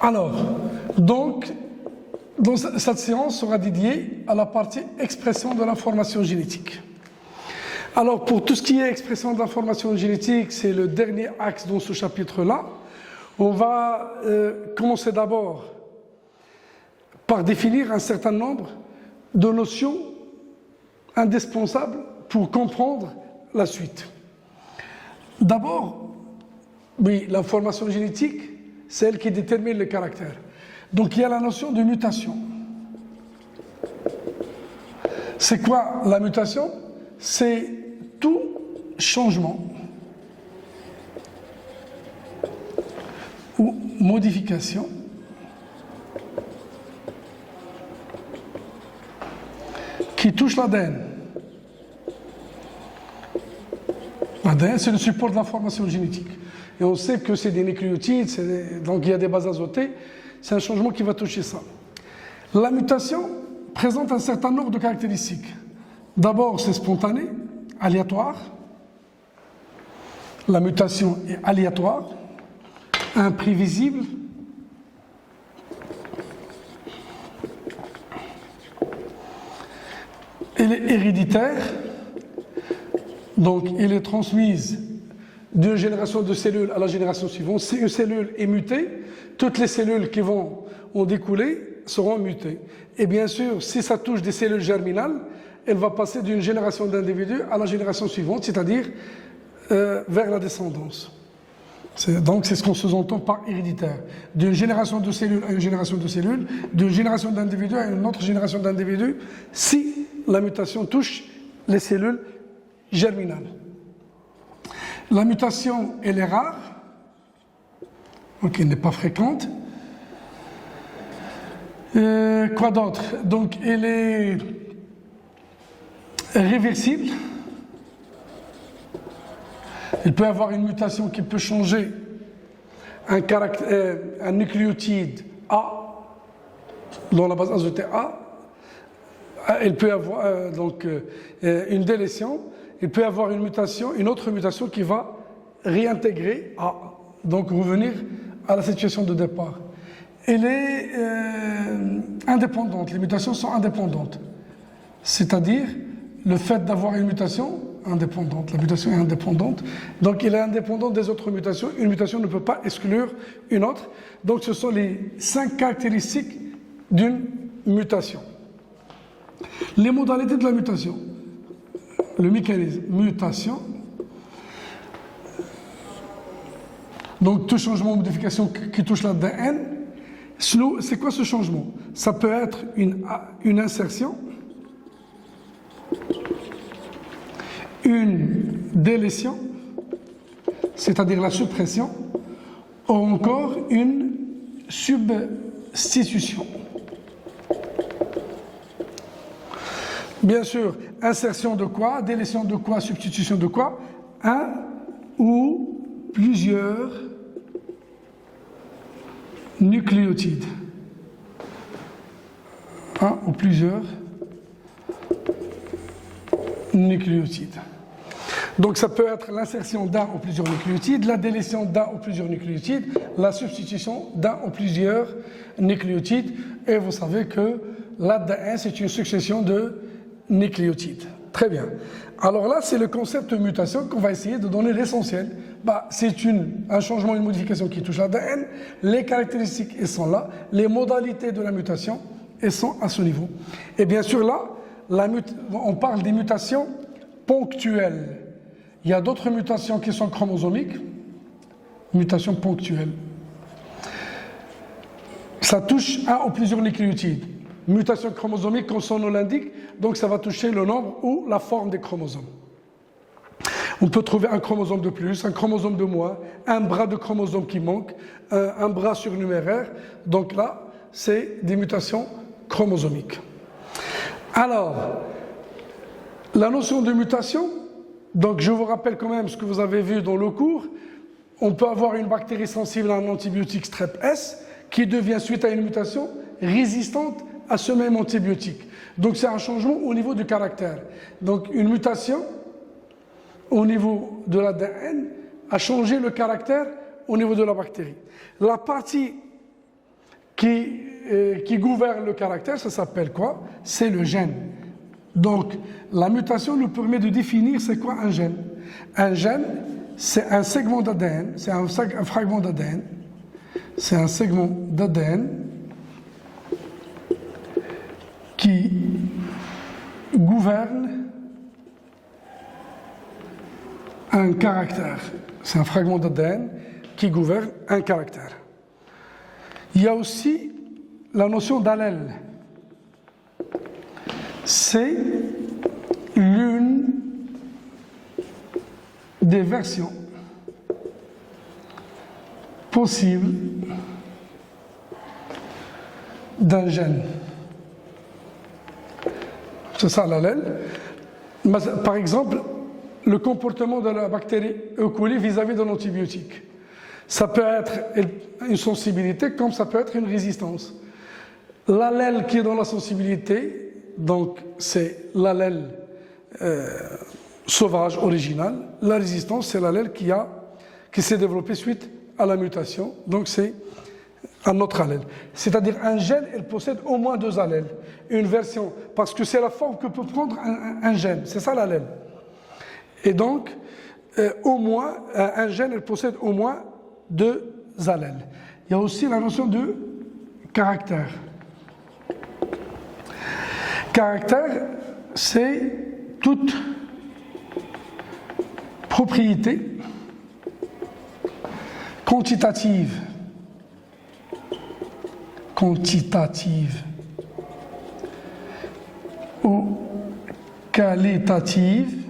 Alors, donc, dans cette séance sera dédiée à la partie expression de l'information génétique. Alors, pour tout ce qui est expression de l'information génétique, c'est le dernier axe dans ce chapitre-là. On va commencer d'abord par définir un certain nombre de notions indispensables pour comprendre la suite. D'abord, oui, l'information génétique, c'est elle qui détermine le caractère. Donc il y a la notion de mutation. C'est quoi la mutation? C'est tout changement ou modification qui touche l'ADN. L'ADN, c'est le support de l'information génétique. Et on sait que c'est des nucléotides, donc il y a des bases azotées. C'est un changement qui va toucher ça. La mutation présente un certain nombre de caractéristiques. D'abord, c'est spontané, aléatoire. La mutation est aléatoire, imprévisible. Elle est héréditaire, donc elle est transmise d'une génération de cellules à la génération suivante. Si une cellule est mutée, toutes les cellules qui vont en découler seront mutées. Et bien sûr, si ça touche des cellules germinales, elle va passer d'une génération d'individus à la génération suivante, c'est-à-dire vers la descendance. Donc c'est ce qu'on sous-entend par héréditaire. D'une génération de cellules à une génération de cellules, d'une génération d'individus à une autre génération d'individus, si la mutation touche les cellules germinales. La mutation, elle est rare, donc elle n'est pas fréquente. Quoi d'autre? Donc elle est réversible. Il peut y avoir une mutation qui peut changer un nucléotide A dans la base azotée A. Il peut y avoir une délétion. Il peut y avoir une autre mutation qui va réintégrer A, donc revenir à la situation de départ. Elle est indépendante, les mutations sont indépendantes. C'est-à-dire, le fait d'avoir une mutation indépendante, la mutation est indépendante, donc elle est indépendante des autres mutations. Une mutation ne peut pas exclure une autre. Donc ce sont les 5 caractéristiques d'une mutation. Les modalités de la mutation. Le mécanisme, mutation. Donc tout changement ou modification qui touche l'ADN. C'est quoi ce changement? Ça peut être une insertion, une délétion, c'est-à-dire la suppression, ou encore une substitution. Bien sûr, insertion de quoi, délétion de quoi, substitution de quoi? Un ou plusieurs nucléotides. Un ou plusieurs nucléotides. Donc ça peut être l'insertion d'un ou plusieurs nucléotides, la délétion d'un ou plusieurs nucléotides, la substitution d'un ou plusieurs nucléotides. Et vous savez que l'ADN, c'est une succession de nucléotides. Très bien. Alors là, c'est le concept de mutation qu'on va essayer de donner l'essentiel. C'est un changement, une modification qui touche l'ADN. Les caractéristiques, elles sont là. Les modalités de la mutation, elles sont à ce niveau. Et bien sûr, là, on parle des mutations ponctuelles. Il y a d'autres mutations qui sont chromosomiques. Mutations ponctuelles. Ça touche un ou plusieurs nucléotides. Mutation chromosomique, comme son nom l'indique, donc ça va toucher le nombre ou la forme des chromosomes. On peut trouver un chromosome de plus, un chromosome de moins, un bras de chromosome qui manque, un bras surnuméraire. Donc là, c'est des mutations chromosomiques. Alors, la notion de mutation, donc je vous rappelle quand même ce que vous avez vu dans le cours. On peut avoir une bactérie sensible à un antibiotique strep S qui devient, suite à une mutation, résistante à ce même antibiotique. Donc c'est un changement au niveau du caractère. Donc une mutation au niveau de l'ADN a changé le caractère au niveau de la bactérie. La partie qui gouverne le caractère, ça s'appelle quoi? C'est le gène. Donc, la mutation nous permet de définir c'est quoi un gène. Un gène, c'est un segment d'ADN, c'est un fragment d'ADN, c'est un segment d'ADN qui gouverne un caractère. C'est un fragment d'ADN qui gouverne un caractère. Il y a aussi la notion d'allèle. C'est l'une des versions possibles d'un gène. C'est ça l'allèle. Par exemple, le comportement de la bactérie E. coli vis-à-vis d'un antibiotique. Ça peut être une sensibilité comme ça peut être une résistance. L'allèle qui est dans la sensibilité, donc c'est l'allèle sauvage original. La résistance, c'est l'allèle qui s'est développé suite à la mutation. Donc c'est un autre allèle. C'est-à-dire un gène, il possède au moins deux allèles. Une version, parce que c'est la forme que peut prendre un gène. C'est ça l'allèle. Et donc, au moins, un gène, il possède au moins deux allèles. Il y a aussi la notion de caractère. Caractère, c'est toute propriété quantitative ou qualitative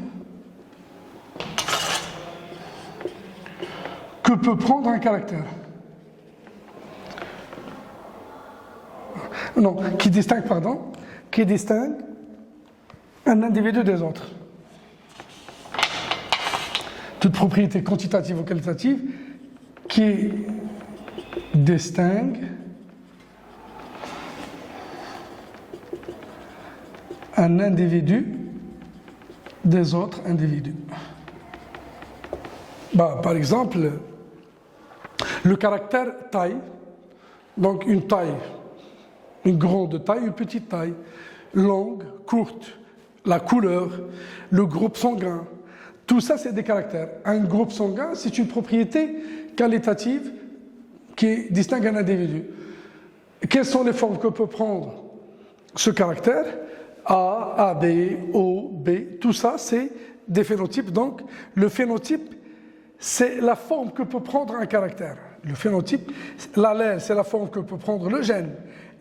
que peut prendre un caractère. Non, qui distingue un individu des autres. Toute propriété quantitative ou qualitative qui distingue un individu des autres individus. Par exemple, le caractère taille, donc une taille, une grande taille, une petite taille, longue, courte, la couleur, le groupe sanguin, tout ça c'est des caractères. Un groupe sanguin, c'est une propriété qualitative qui distingue un individu. Quelles sont les formes que peut prendre ce caractère? A, AB, O, B, tout ça c'est des phénotypes. Donc le phénotype, c'est la forme que peut prendre un caractère. Le phénotype, l'allèle, c'est la forme que peut prendre le gène.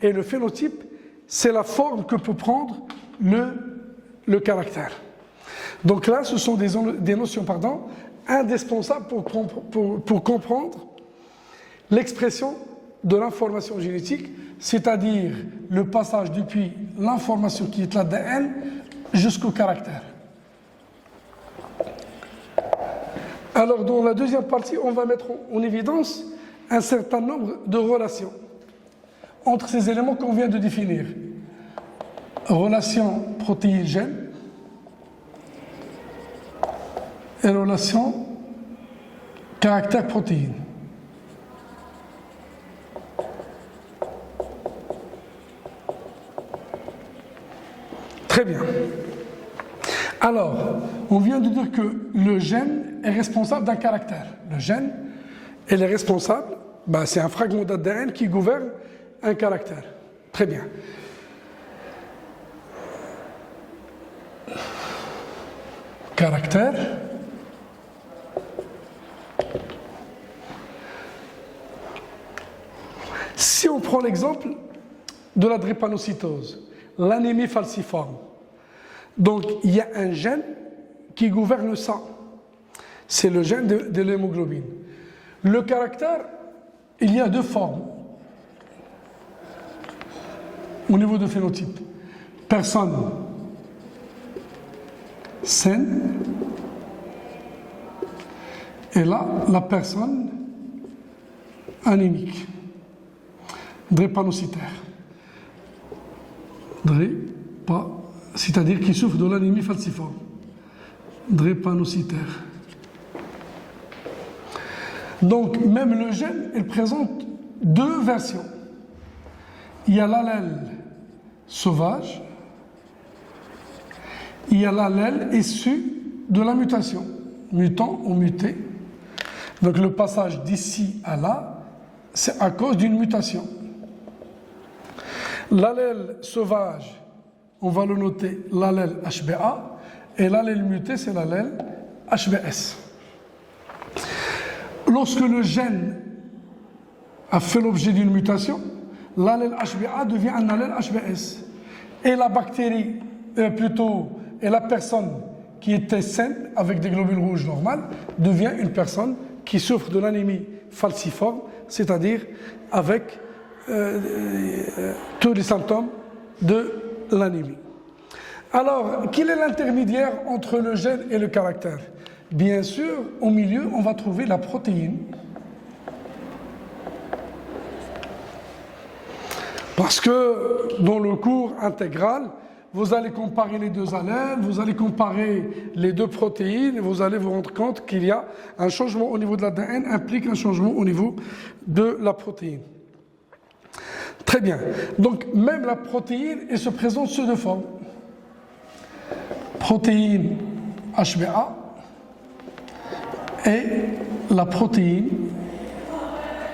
Et le phénotype, c'est la forme que peut prendre le caractère. Donc là, ce sont des notions indispensables pour comprendre l'expression de l'information génétique, c'est-à-dire le passage depuis l'information qui est l'ADN jusqu'au caractère. Alors, dans la deuxième partie, on va mettre en évidence un certain nombre de relations entre ces éléments qu'on vient de définir. Relation protéine-gène et relation caractère-protéine. Très bien. Alors, on vient de dire que le gène est responsable d'un caractère. Le gène, il est responsable, c'est un fragment d'ADN qui gouverne un caractère. Très bien. Caractère. Si on prend l'exemple de la drépanocytose, l'anémie falciforme, donc il y a un gène qui gouverne ça. C'est le gène de l'hémoglobine. Le caractère, il y a deux formes au niveau de phénotype. Personne saine, et là, la personne anémique, drépanocytaire. C'est-à-dire qui souffre de l'anémie falciforme. Drépanocytaire. Donc, même le gène, il présente deux versions. il y a l'allèle sauvage, il y a l'allèle issu de la mutation, mutant ou muté. Donc le passage d'ici à là, c'est à cause d'une mutation. L'allèle sauvage, on va le noter l'allèle HBA, et l'allèle muté, c'est l'allèle HBS. Lorsque le gène a fait l'objet d'une mutation, l'allèle HBA devient un allèle HBS. Et la bactérie, et la personne qui était saine avec des globules rouges normales devient une personne qui souffre de l'anémie falciforme, c'est-à-dire avec tous les symptômes de l'anémie. Alors, quel est l'intermédiaire entre le gène et le caractère? Bien sûr, au milieu, on va trouver la protéine. Parce que dans le cours intégral, vous allez comparer les deux allèles, vous allez comparer les deux protéines, et vous allez vous rendre compte qu'il y a un changement au niveau de l'ADN implique un changement au niveau de la protéine. Très bien. Donc, même la protéine, elle se présente sous deux formes. Protéine HBA et la protéine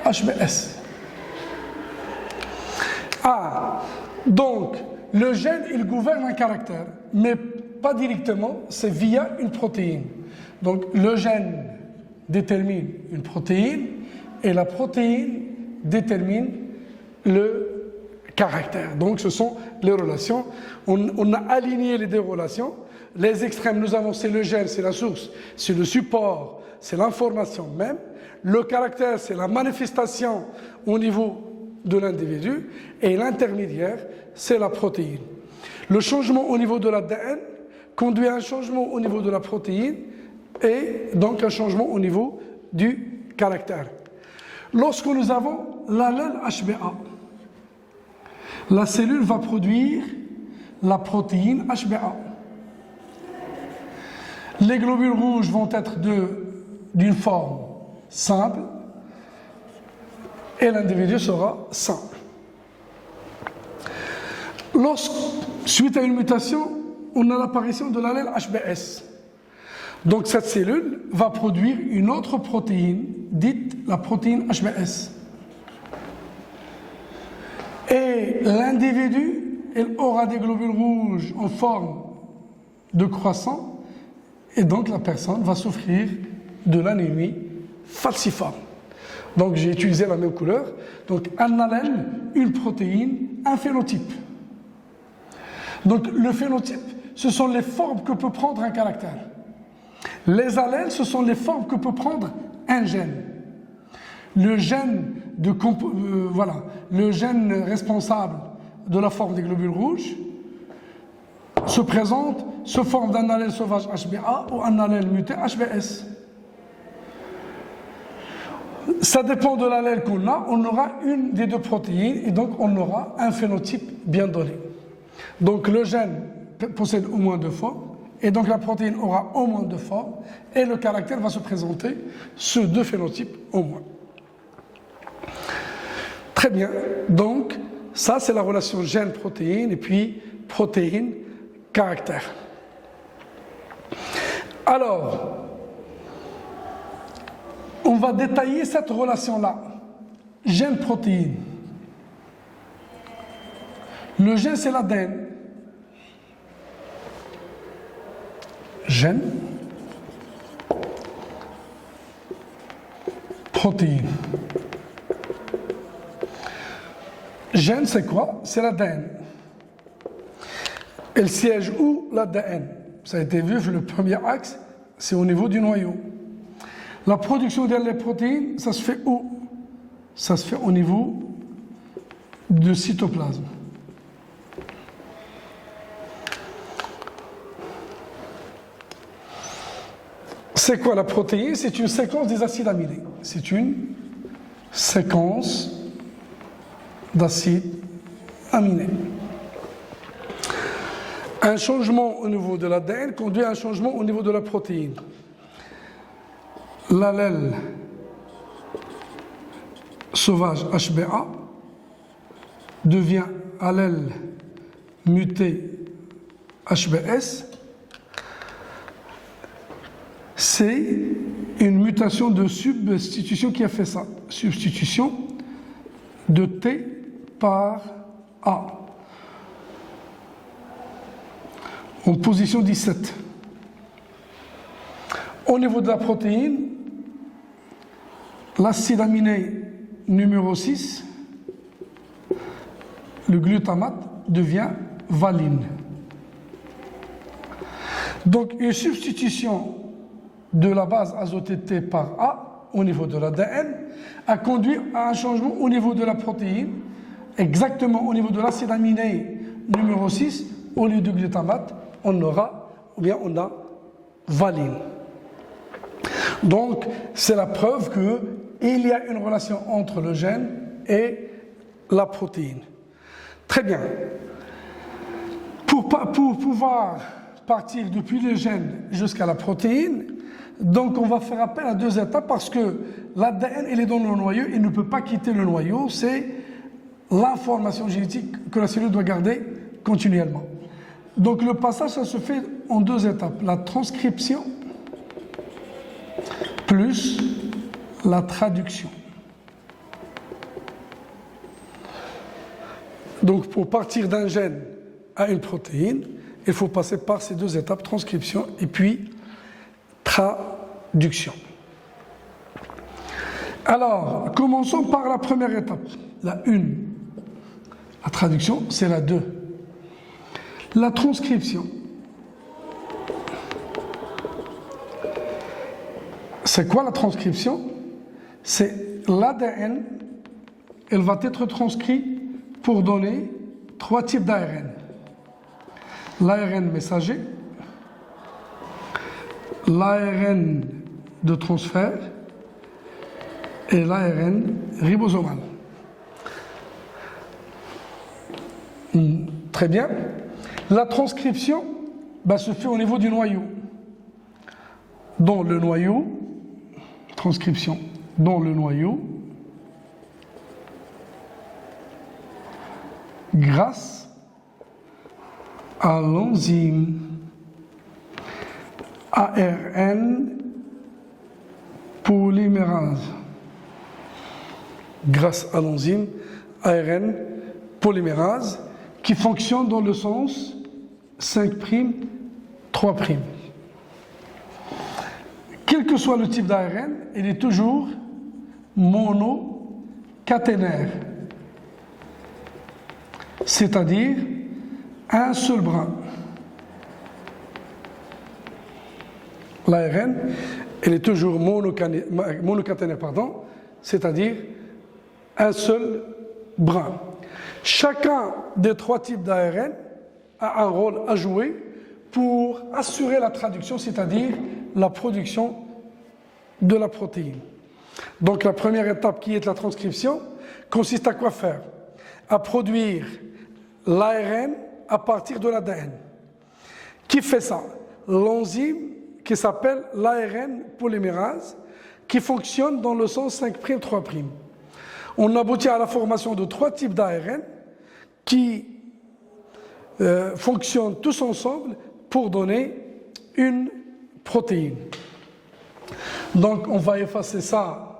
HBS. Ah, donc, le gène, il gouverne un caractère, mais pas directement, c'est via une protéine. Donc, le gène détermine une protéine et la protéine détermine le caractère. Donc, ce sont les relations. On a aligné les deux relations. Les extrêmes, nous avons, c'est le gène, c'est la source, c'est le support, c'est l'information même. Le caractère, c'est la manifestation au niveau de l'individu, et l'intermédiaire, c'est la protéine. Le changement au niveau de l'ADN conduit à un changement au niveau de la protéine et donc un changement au niveau du caractère. Lorsque nous avons l'allèle HBA, la cellule va produire la protéine HBA. Les globules rouges vont être d'une forme simple et l'individu sera sain. Suite à une mutation, on a l'apparition de l'allèle HBS. Donc cette cellule va produire une autre protéine, dite la protéine HBS. Et l'individu, il aura des globules rouges en forme de croissant, et donc la personne va souffrir de l'anémie falciforme. Donc j'ai utilisé la même couleur. Donc un allèle, une protéine, un phénotype. Donc le phénotype, ce sont les formes que peut prendre un caractère. Les allèles, ce sont les formes que peut prendre un gène. Le gène, le gène responsable de la forme des globules rouges se présente sous forme d'un allèle sauvage HBA ou un allèle muté HBS. Ça dépend de l'allèle qu'on a, on aura une des deux protéines et donc on aura un phénotype bien donné. Donc le gène possède au moins deux formes et donc la protéine aura au moins deux formes et le caractère va se présenter sous deux phénotypes au moins. Très bien, donc ça c'est la relation gène-protéine et puis protéine-caractère. Alors, on va détailler cette relation-là, gène-protéine. Le gène, c'est l'ADN. Gène, protéine. Gène, c'est quoi? C'est l'ADN. Elle siège où? L'ADN. Ça a été vu, le premier axe, c'est au niveau du noyau. La production des protéines, ça se fait où? Ça se fait au niveau du cytoplasme. C'est quoi la protéine? C'est une séquence des acides aminés. C'est une séquence d'acides aminés. Un changement au niveau de l'ADN conduit à un changement au niveau de la protéine. L'allèle sauvage HBA devient allèle muté HBS, c'est une mutation de substitution qui a fait ça. Substitution de T par A. En position 17. Au niveau de la protéine, l'acide aminé numéro 6, le glutamate, devient valine. Donc une substitution de la base azotée T par A au niveau de l'ADN a conduit à un changement au niveau de la protéine, exactement au niveau de l'acide aminé numéro 6, au lieu de glutamate, on a valine. Donc c'est la preuve qu'il y a une relation entre le gène et la protéine. Très bien. Pour pouvoir partir depuis le gène jusqu'à la protéine, donc on va faire appel à deux étapes parce que l'ADN il est dans le noyau, il ne peut pas quitter le noyau, c'est l'information génétique que la cellule doit garder continuellement. Donc le passage ça se fait en deux étapes, la transcription plus la traduction. Donc pour partir d'un gène à une protéine, il faut passer par ces deux étapes, transcription et puis traduction. Alors, commençons par la première étape, la 1. La traduction, c'est la 2. La transcription. C'est quoi la transcription? C'est l'ADN, elle va être transcrite pour donner 3 types d'ARN. L'ARN messager, l'ARN de transfert et l'ARN ribosomal. Très bien. La transcription se fait au niveau du noyau. Dans le noyau, transcription dans le noyau, grâce à l'enzyme ARN polymérase. Grâce à l'enzyme ARN polymérase qui fonctionne dans le sens 5', 3'. Quel que soit le type d'ARN, il est toujours monocaténaire, c'est-à-dire un seul brin. L'ARN, elle est toujours monocaténaire, c'est-à-dire un seul brin. Chacun des 3 types d'ARN a un rôle à jouer pour assurer la traduction, c'est-à-dire la production de la protéine. Donc la première étape qui est la transcription consiste à quoi faire? À produire l'ARN à partir de l'ADN. Qui fait ça? L'enzyme qui s'appelle l'ARN polymérase qui fonctionne dans le sens 5', 3'. On aboutit à la formation de 3 types d'ARN qui fonctionnent tous ensemble pour donner une protéine. Donc on va effacer ça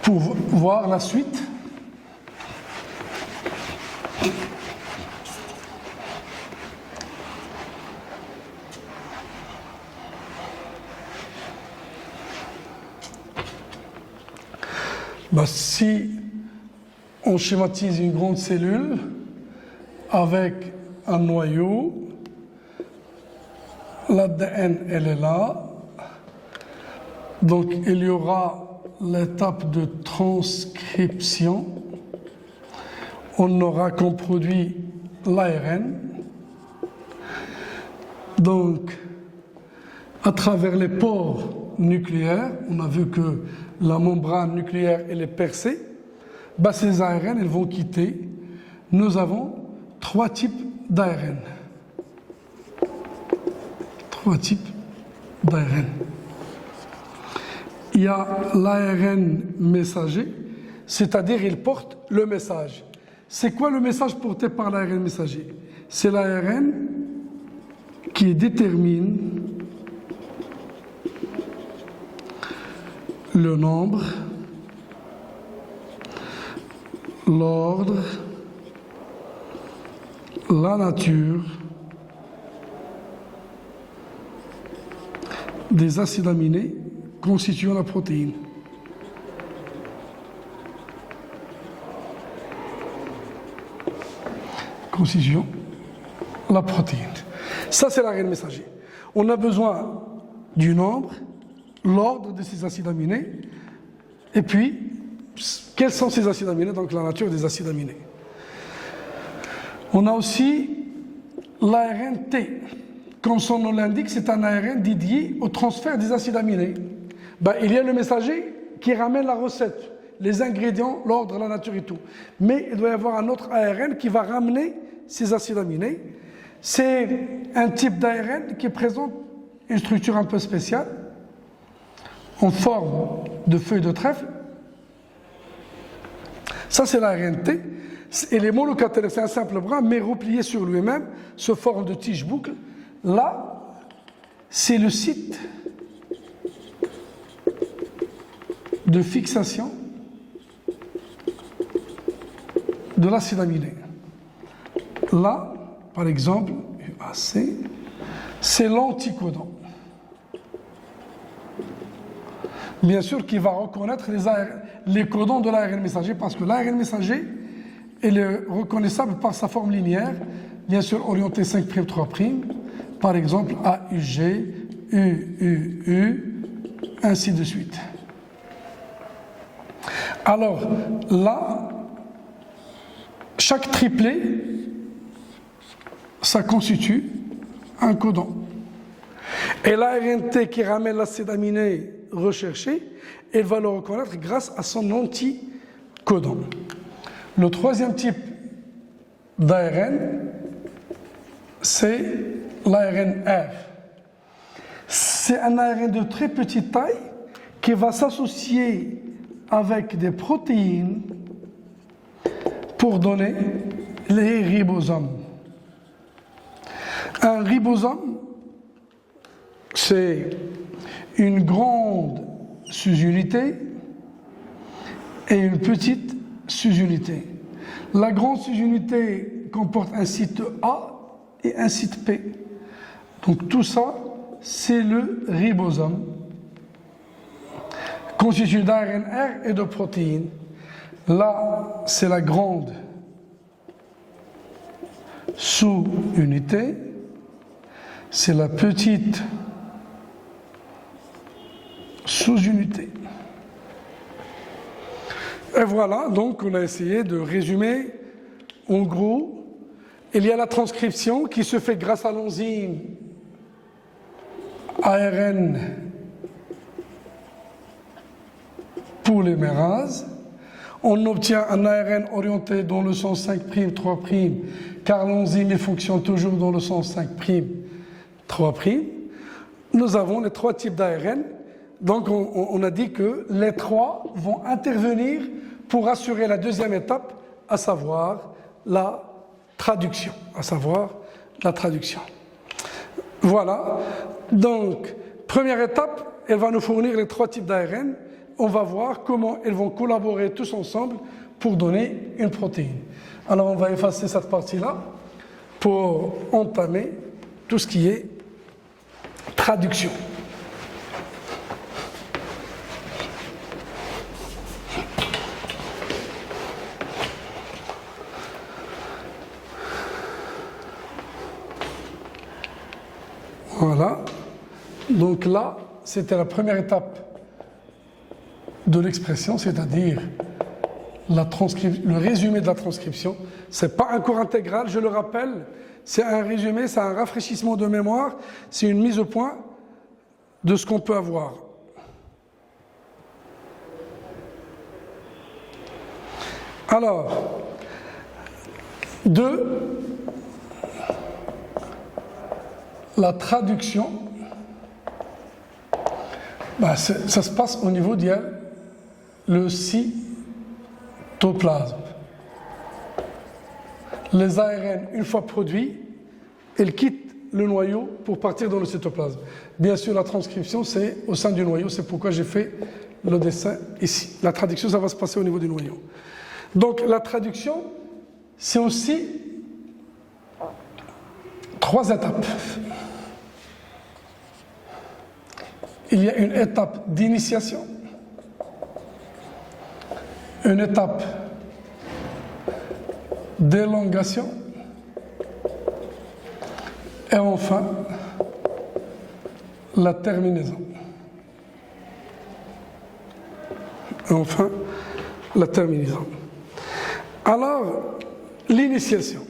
pour voir la suite. Si on schématise une grande cellule avec un noyau, l'ADN elle est là, donc il y aura l'étape de transcription, on aura comme produit l'ARN, donc à travers les pores nucléaires, on a vu que la membrane nucléaire elle est percée, ces ARN elles vont quitter. Nous avons 3 types d'ARN. 3 types d'ARN. Il y a l'ARN messager, c'est-à-dire il porte le message. C'est quoi le message porté par l'ARN messager? C'est l'ARN qui détermine le nombre, l'ordre, la nature des acides aminés constituant la protéine. Constituant la protéine. Ça, c'est l'ARN messager. On a besoin du nombre, l'ordre de ces acides aminés, et puis, quels sont ces acides aminés, donc la nature des acides aminés. On a aussi l'ARN T. Comme son nom l'indique, c'est un ARN dédié au transfert des acides aminés. Il y a le messager qui ramène la recette, les ingrédients, l'ordre, la nature et tout. Mais il doit y avoir un autre ARN qui va ramener ces acides aminés. C'est un type d'ARN qui présente une structure un peu spéciale, en forme de feuille de trèfle. Ça, c'est l'ARN T. Et les monocatènes, c'est un simple bras, mais replié sur lui-même, se forme de tige boucle. Là, c'est le site de fixation de l'acide aminé. Là, par exemple, UAC, c'est l'anticodon. Bien sûr qu'il va reconnaître les codons de l'ARN messager, parce que l'ARN messager, il est reconnaissable par sa forme linéaire, bien sûr orientée 5', 3', par exemple AUG, UUU, ainsi de suite. Alors là, chaque triplet, ça constitue un codon. Et l'ARN T qui ramène l'acide aminé recherché, elle va le reconnaître grâce à son anticodon. Le troisième type d'ARN, c'est l'ARN R. C'est un ARN de très petite taille qui va s'associer avec des protéines pour donner les ribosomes. Un ribosome, c'est une grande sous-unité et une petite sous-unité. La grande sous-unité comporte un site A et un site P. Donc tout ça, c'est le ribosome, constitué d'ARN R et de protéines. Là, c'est la grande sous-unité, c'est la petite sous-unité. Et voilà, donc on a essayé de résumer. En gros, il y a la transcription qui se fait grâce à l'enzyme ARN polymérase. On obtient un ARN orienté dans le sens 5', 3', car l'enzyme fonctionne toujours dans le sens 5', 3'. Nous avons les trois types d'ARN. Donc on a dit que les trois vont intervenir pour assurer la deuxième étape, à savoir la traduction. Voilà. Donc, première étape, elle va nous fournir les trois types d'ARN. On va voir comment ils vont collaborer tous ensemble pour donner une protéine. Alors on va effacer cette partie-là pour entamer tout ce qui est traduction. Voilà. Donc là, c'était la première étape de l'expression, c'est-à-dire le résumé de la transcription. Ce n'est pas un cours intégral, je le rappelle, c'est un résumé, c'est un rafraîchissement de mémoire, c'est une mise au point de ce qu'on peut avoir. Alors, la traduction, ça se passe au niveau d'IA, le cytoplasme. Les ARN, une fois produits, ils quittent le noyau pour partir dans le cytoplasme. Bien sûr, la transcription, c'est au sein du noyau, c'est pourquoi j'ai fait le dessin ici. La traduction, ça va se passer au niveau du noyau. Donc, la traduction, c'est aussi 3 étapes. Il y a une étape d'initiation, une étape d'élongation et enfin la terminaison. Alors, l'initiation.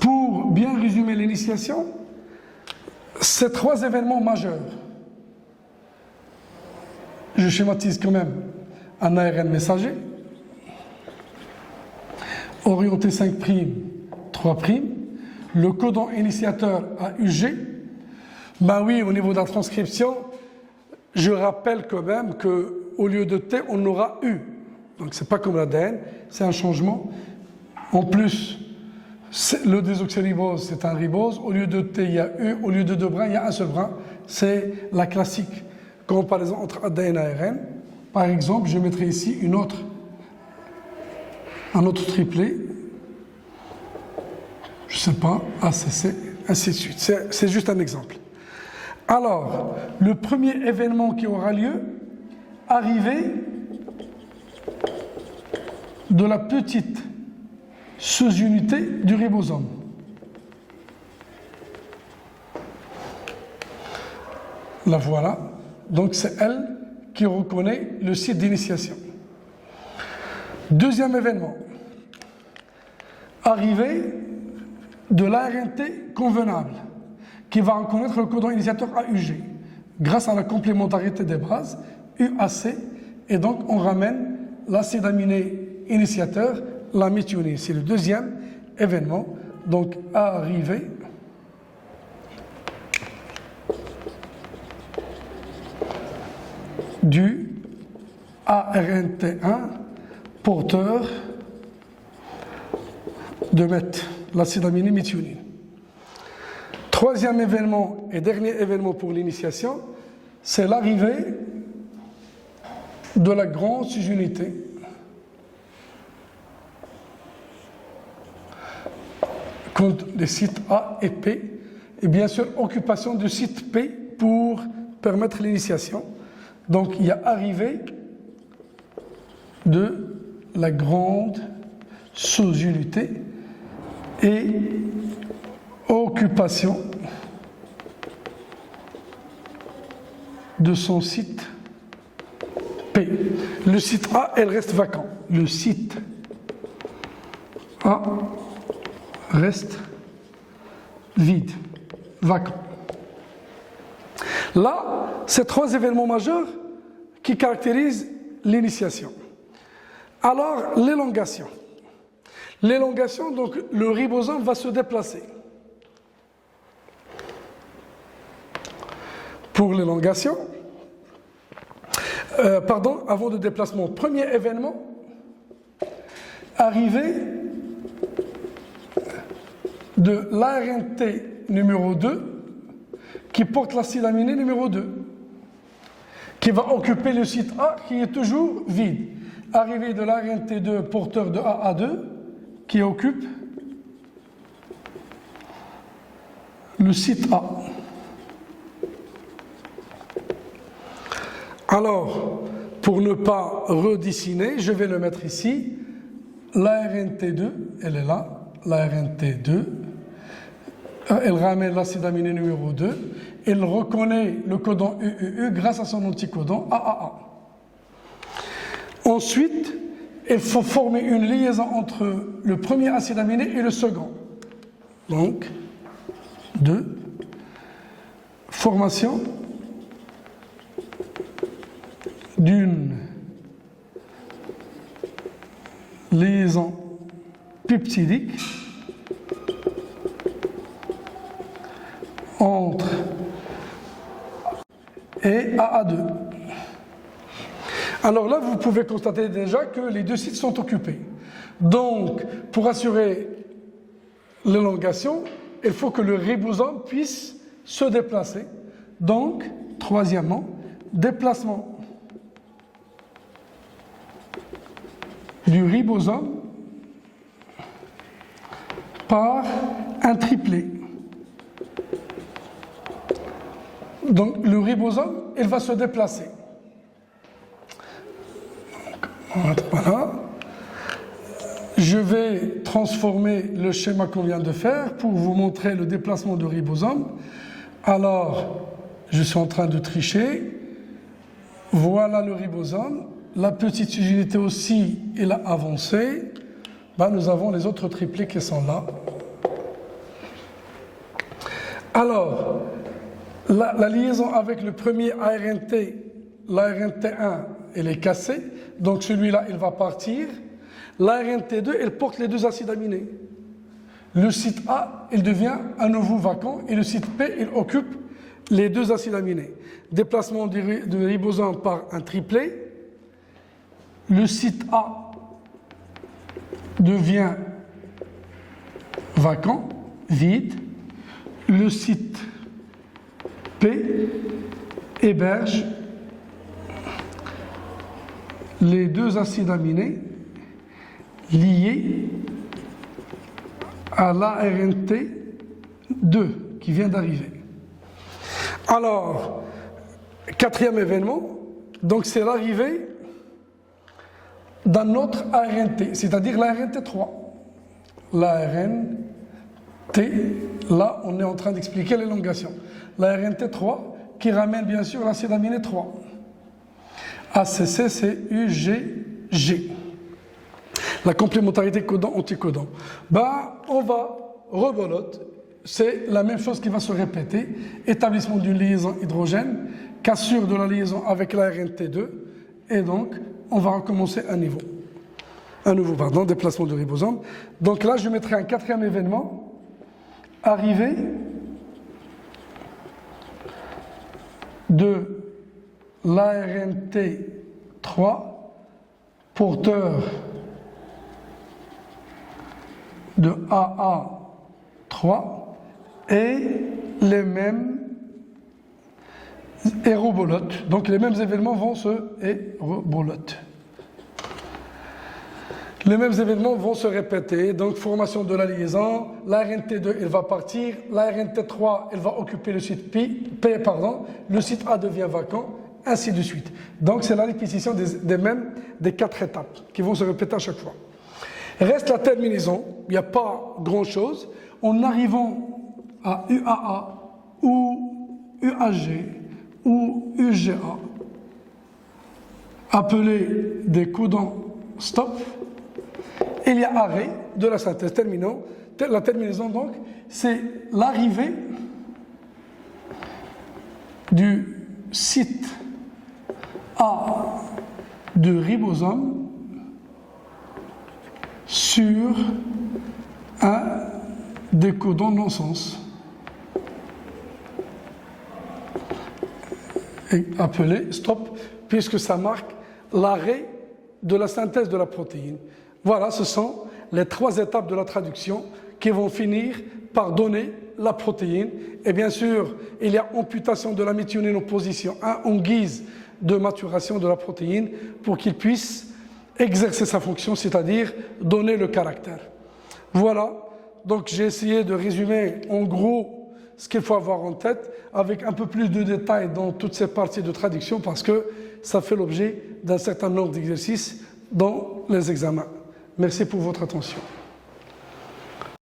Pour bien résumer l'initiation, c'est 3 événements majeurs. Je schématise quand même un ARN messager, orienté 5', 3', le codon initiateur AUG. Ben oui, au niveau de la transcription, je rappelle quand même qu'au lieu de T, on aura U. Donc c'est pas comme l'ADN, c'est un changement. En plus, le désoxyribose, c'est un ribose. Au lieu de T, il y a U. Au lieu de 2 brins, il y a un seul brin. C'est la classique comparaison entre ADN et ARN. Par exemple, je mettrai ici un autre triplet. Je ne sais pas, ACC, ainsi de suite. C'est juste un exemple. Alors, le premier événement qui aura lieu, arrivée de la petite sous-unité du ribosome. La voilà. Donc c'est elle qui reconnaît le site d'initiation. Deuxième événement. Arrivée de l'ARNT convenable qui va reconnaître le codon initiateur AUG grâce à la complémentarité des bases UAC, et donc on ramène l'acide aminé initiateur, la méthionine. C'est le deuxième événement. Donc arrivée du ARNT1 porteur de MET, l'acide aminé méthionine. Troisième événement et dernier événement pour l'initiation, c'est l'arrivée de la grande sous-unité contre les sites A et P, et bien sûr occupation du site P pour permettre l'initiation. Donc il y a arrivée de la grande sous-unité et occupation de son site P. Le site A, elle reste vacant. Le site A reste vide, vacant. Là, c'est 3 événements majeurs qui caractérisent l'initiation. Alors, l'élongation. L'élongation, donc, le ribosome va se déplacer. Pour l'élongation, avant le déplacement, premier événement, arrivée de l'ARNT numéro 2 qui porte l'acide aminé numéro 2, qui va occuper le site A qui est toujours vide. Arrivée de l'ARNT2 porteur de AA2 qui occupe le site A. Alors, pour ne pas redessiner, je vais le mettre ici. L'ARNT2, elle est là, l'ARNT2. Elle ramène l'acide aminé numéro 2. Elle reconnaît le codon UUU grâce à son anticodon AAA. Ensuite, il faut former une liaison entre le premier acide aminé et le second. Donc, 2. Formation d'une liaison peptidique entre et AA2. Alors là, vous pouvez constater déjà que les deux sites sont occupés. Donc, pour assurer l'élongation, il faut que le ribosome puisse se déplacer. Donc, troisièmement, déplacement du ribosome par un triplet. Donc, le ribosome, il va se déplacer. Voilà. Je vais transformer le schéma qu'on vient de faire pour vous montrer le déplacement du ribosome. Alors, je suis en train de tricher. Voilà le ribosome. La petite unité aussi, elle a avancé. Ben, nous avons les autres triplets qui sont là. Alors, la liaison avec le premier ARNT, l'ARNT1, elle est cassée. Donc celui-là, il va partir. L'ARNT2, elle porte les deux acides aminés. Le site A, il devient à nouveau vacant et le site P, il occupe les deux acides aminés. Déplacement du ribosome par un triplet. Le site A devient vacant, vide. Le site P héberge les deux acides aminés liés à l'ARNT2 qui vient d'arriver. Alors, quatrième événement, donc c'est l'arrivée d'un autre ARNT, c'est-à-dire l'ARNT3. L'ARNT, là on est en train d'expliquer l'élongation. L'ARNT3 qui ramène bien sûr l'acide aminé 3. ACC-CUG-G. La complémentarité codon-anticodon. Ben, on va rebolote. C'est la même chose qui va se répéter. Établissement d'une liaison hydrogène, cassure de la liaison avec l'ARNT2. Et donc, on va recommencer à nouveau. Déplacement du ribosome. Donc là, je mettrai un quatrième événement. Arrivée de l'ARNT3 porteur de AA3 et les mêmes rebolotent. Donc les mêmes événements vont se rebolotent. Les mêmes événements vont se répéter, donc formation de la liaison, l'ARNT2 il va partir, l'ARNT3 il va occuper le site P, le site A devient vacant, ainsi de suite. Donc c'est la répétition des 4 étapes qui vont se répéter à chaque fois. Reste la terminaison, il n'y a pas grand chose. En arrivant à UAA ou UAG ou UGA, appelés des codons stop, il y a arrêt de la synthèse. La terminaison, donc, c'est l'arrivée du site A de ribosome sur un des codons non-sens, appelé stop, puisque ça marque l'arrêt de la synthèse de la protéine. Voilà, ce sont les 3 étapes de la traduction qui vont finir par donner la protéine. Et bien sûr, il y a amputation de la méthionine en position 1 en guise de maturation de la protéine pour qu'il puisse exercer sa fonction, c'est-à-dire donner le caractère. Voilà, donc j'ai essayé de résumer en gros ce qu'il faut avoir en tête avec un peu plus de détails dans toutes ces parties de traduction parce que ça fait l'objet d'un certain nombre d'exercices dans les examens. Merci pour votre attention.